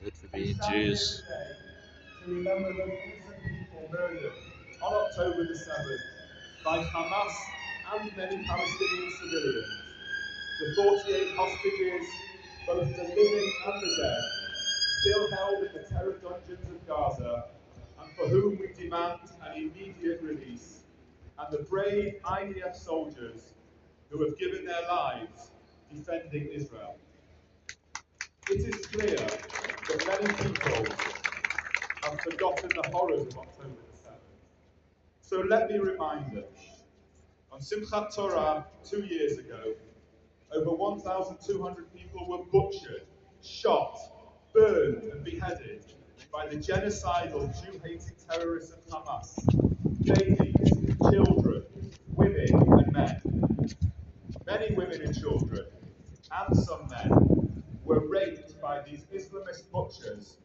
Good for being Jews. To remember the innocent people murdered on October the 7th by Hamas and many Palestinian civilians. The 48 hostages, both the living and the dead, still held in the terror dungeons of Gaza, and for whom we demand an immediate release, and the brave IDF soldiers who have given their lives defending Israel. It is clear that many people have forgotten the horrors of October the 7th. So let me remind them. On Simchat Torah 2 years ago, over 1,200 people were butchered, shot, burned, and beheaded by the genocidal Jew-hating terrorists of Hamas. Babies, children, women, and men. Many women and children, and some men, were raped by these Islamist butchers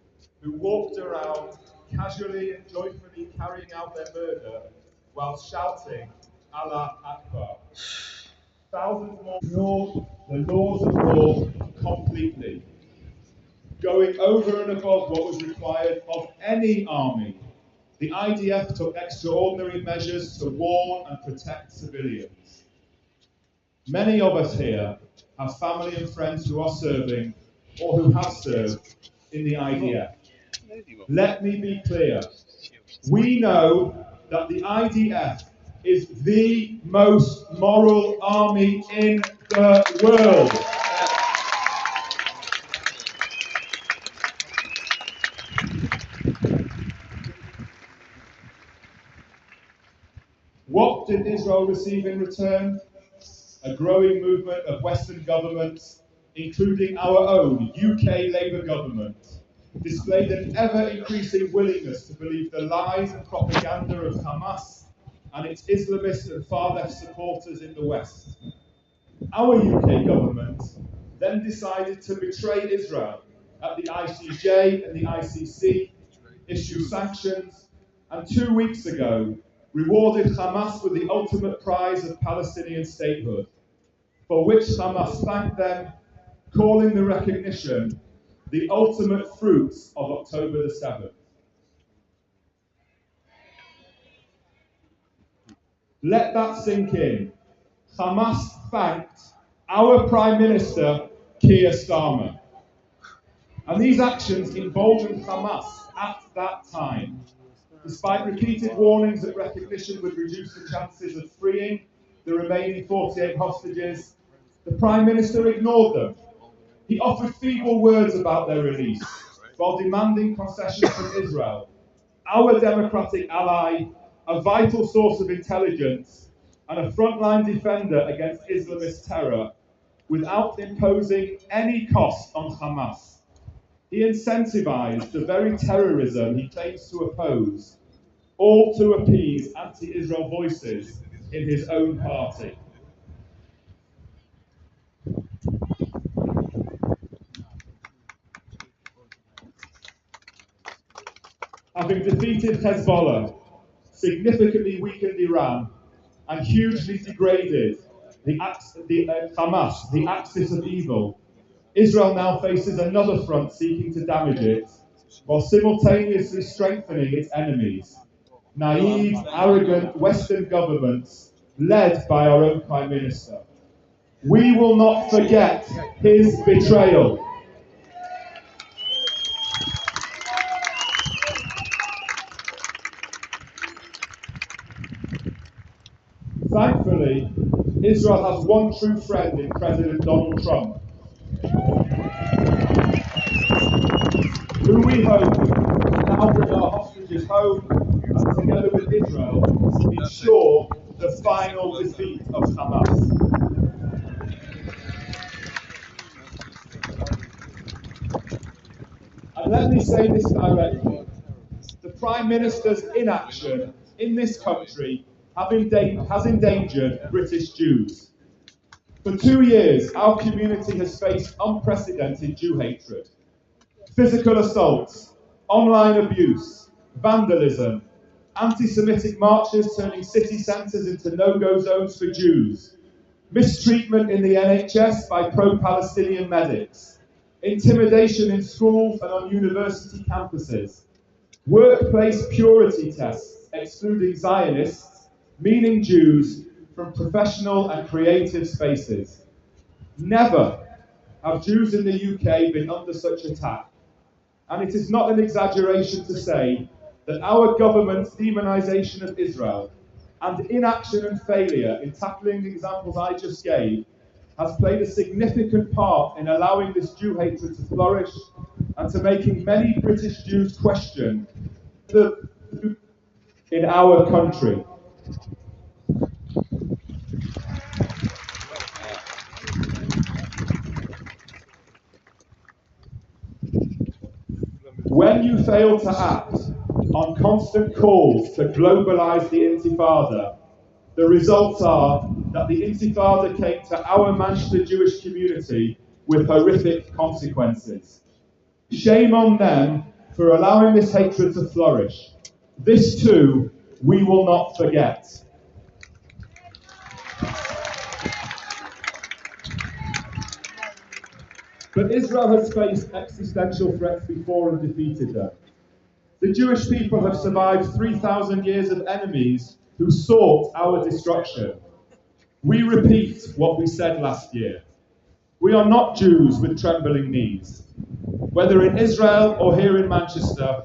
who walked around casually and joyfully carrying out their murder while shouting, Allah Akbar. Thousands more ignored the laws of war completely, going over and above what was required of any army. The IDF took extraordinary measures to warn and protect civilians. Many of us here have family and friends who are serving or who have served in the IDF. Let me be clear. We know that the IDF is the most moral army in the world. What did Israel receive in return? A growing movement of Western governments, including our own UK Labour government, displayed an ever-increasing willingness to believe the lies and propaganda of Hamas and its Islamist and far-left supporters in the West. Our UK government then decided to betray Israel at the ICJ and the ICC, issue sanctions, and 2 weeks ago rewarded Hamas with the ultimate prize of Palestinian statehood, for which Hamas thanked them, calling the recognition the ultimate fruits of October the 7th. Let that sink in. Hamas thanked our Prime Minister, Keir Starmer. And these actions emboldened Hamas at that time. Despite repeated warnings that recognition would reduce the chances of freeing the remaining 48 hostages, the Prime Minister ignored them. He offered feeble words about their release, while demanding concessions from Israel, our democratic ally, a vital source of intelligence, and a frontline defender against Islamist terror, without imposing any cost on Hamas. He incentivized the very terrorism he claims to oppose, all to appease anti-Israel voices in his own party. Having defeated Hezbollah, significantly weakened Iran, and hugely degraded Hamas, the axis of evil, Israel now faces another front seeking to damage it, while simultaneously strengthening its enemies. Naive, arrogant Western governments led by our own Prime Minister. We will not forget his betrayal. Thankfully, Israel has one true friend in President Donald Trump, who we hope will now bring our hostages home and, together with Israel, ensure the final defeat of Hamas. And let me say this directly. The Prime Minister's inaction in this country has endangered British Jews. For 2 years, our community has faced unprecedented Jew hatred. Physical assaults, online abuse, vandalism, anti-Semitic marches turning city centres into no-go zones for Jews, mistreatment in the NHS by pro-Palestinian medics, intimidation in schools and on university campuses, workplace purity tests excluding Zionists, meaning Jews, from professional and creative spaces. Never have Jews in the UK been under such attack, and it is not an exaggeration to say that our government's demonisation of Israel and inaction and failure in tackling the examples I just gave has played a significant part in allowing this Jew hatred to flourish and to making many British Jews question the in our country. When you fail to act on constant calls to globalise the Intifada, the results are that the Intifada came to our Manchester Jewish community with horrific consequences. Shame on them for allowing this hatred to flourish. This too, we will not forget. But Israel has faced existential threats before and defeated them. The Jewish people have survived 3,000 years of enemies who sought our destruction. We repeat what we said last year. We are not Jews with trembling knees. Whether in Israel or here in Manchester,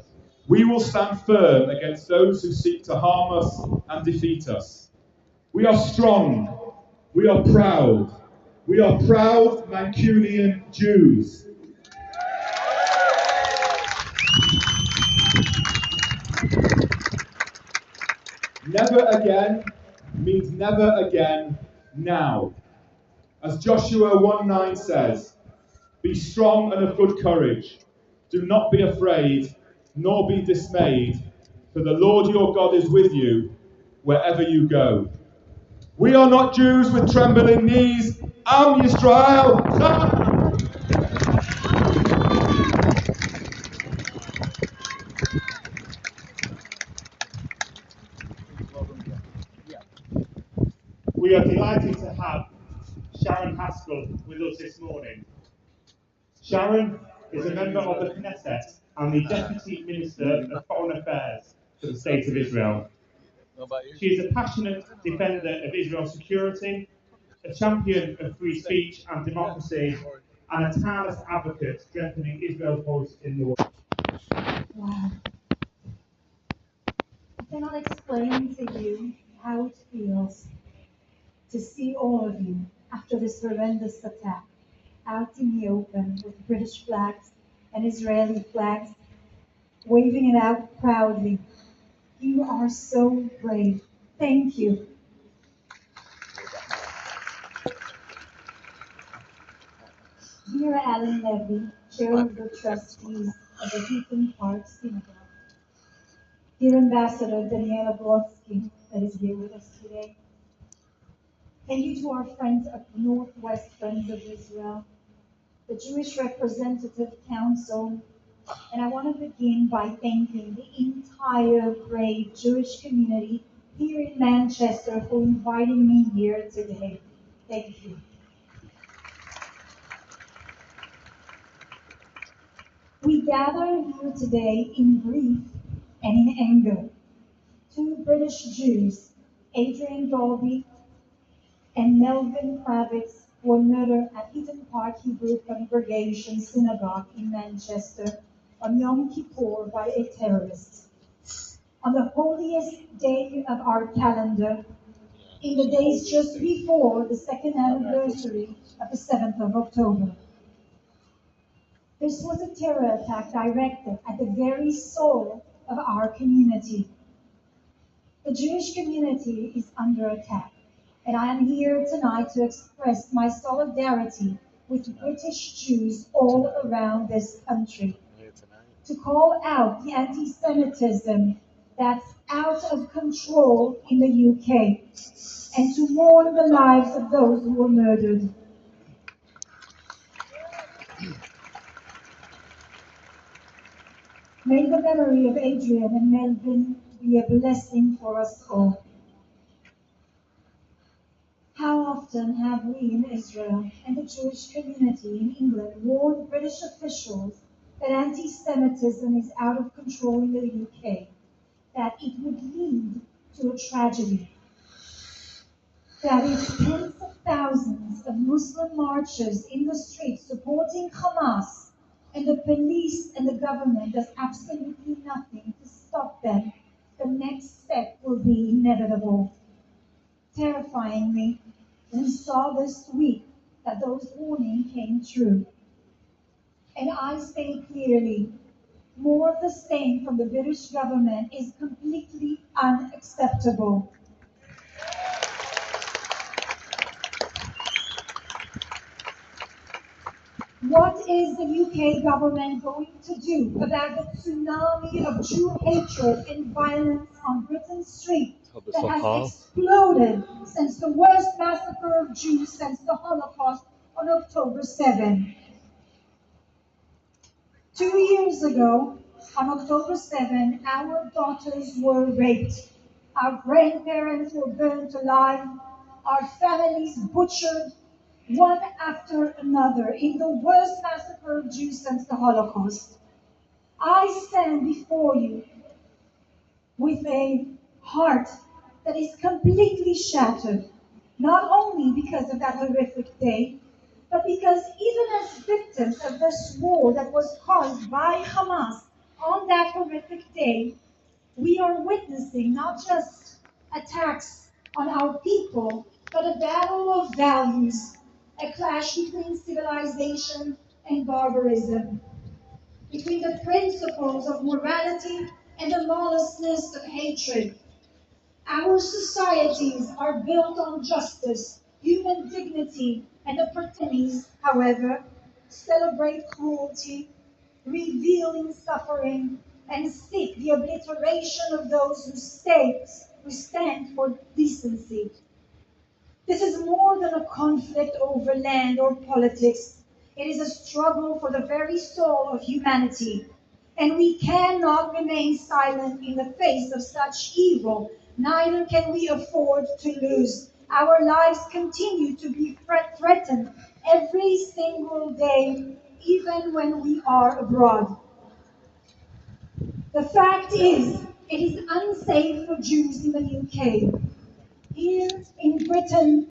we will stand firm against those who seek to harm us and defeat us. We are strong. We are proud. We are proud Mancunian Jews. Never again means never again now. As Joshua 1:9 says, be strong and of good courage. Do not be afraid, nor be dismayed, for the Lord your God is with you wherever you go. We are not Jews with trembling knees. Am Yisrael. We are delighted to have Sharon Haskell with us this morning. Sharon is a member of the Knesset and the Deputy Minister of Foreign Affairs for the State of Israel. She is a passionate defender of Israel's security, a champion of free speech and democracy, and a tireless advocate strengthening Israel's voice in the world. Wow. I cannot explain to you how it feels to see all of you after this horrendous attack out in the open with British flags and Israeli flags, waving it out proudly. You are so brave. Thank you. Dear Alan Levy, Chair of the Trustees of the Heaton Park Synagogue. Dear Ambassador Daniela Brodsky, that is here with us today. Thank you to our friends at Northwest Friends of Israel, the Jewish Representative Council, and I want to begin by thanking the entire brave Jewish community here in Manchester for inviting me here today. Thank you. We gather here today in grief and in anger. Two British Jews, Adrian Dolby and Melvin Kravitz, were murdered at Heaton Park Hebrew Congregation Synagogue in Manchester on Yom Kippur by a terrorist. On the holiest day of our calendar, in the days just before the second anniversary of the 7th of October. This was a terror attack directed at the very soul of our community. The Jewish community is under attack, and I am here tonight to express my solidarity with British Jews all around this country, to call out the anti-Semitism that's out of control in the UK, and to mourn the lives of those who were murdered. May the memory of Adrian and Melvin be a blessing for us all. How often often have we in Israel and the Jewish community in England warned British officials that anti-Semitism is out of control in the UK, that it would lead to a tragedy, that if tens of thousands of Muslim marchers in the streets supporting Hamas and the police and the government does absolutely nothing to stop them, the next step will be inevitable. Terrifyingly, we saw this week that those warnings came true. And I say clearly, more of the same from the British government is completely unacceptable. What is the UK government going to do about the tsunami of Jew hatred and violence on Britain's street that has exploded since the worst massacre of Jews since the Holocaust on October 7? 2 years ago, on October 7, our daughters were raped, our grandparents were burned alive, our families butchered, one after another, in the worst massacre of Jews since the Holocaust. I stand before you with a heart that is completely shattered, not only because of that horrific day, but because even as victims of this war that was caused by Hamas on that horrific day, we are witnessing not just attacks on our people, but a battle of values, a clash between civilization and barbarism, between the principles of morality and the lawlessness of hatred. Our societies are built on justice, human dignity, and opportunities, however, celebrate cruelty, revealing suffering, and seek the obliteration of those who stand for decency. This is more than a conflict over land or politics. It is a struggle for the very soul of humanity. And we cannot remain silent in the face of such evil. Neither can we afford to lose. Our lives continue to be threatened every single day, even when we are abroad. The fact is, it is unsafe for Jews in the UK. Here in Britain,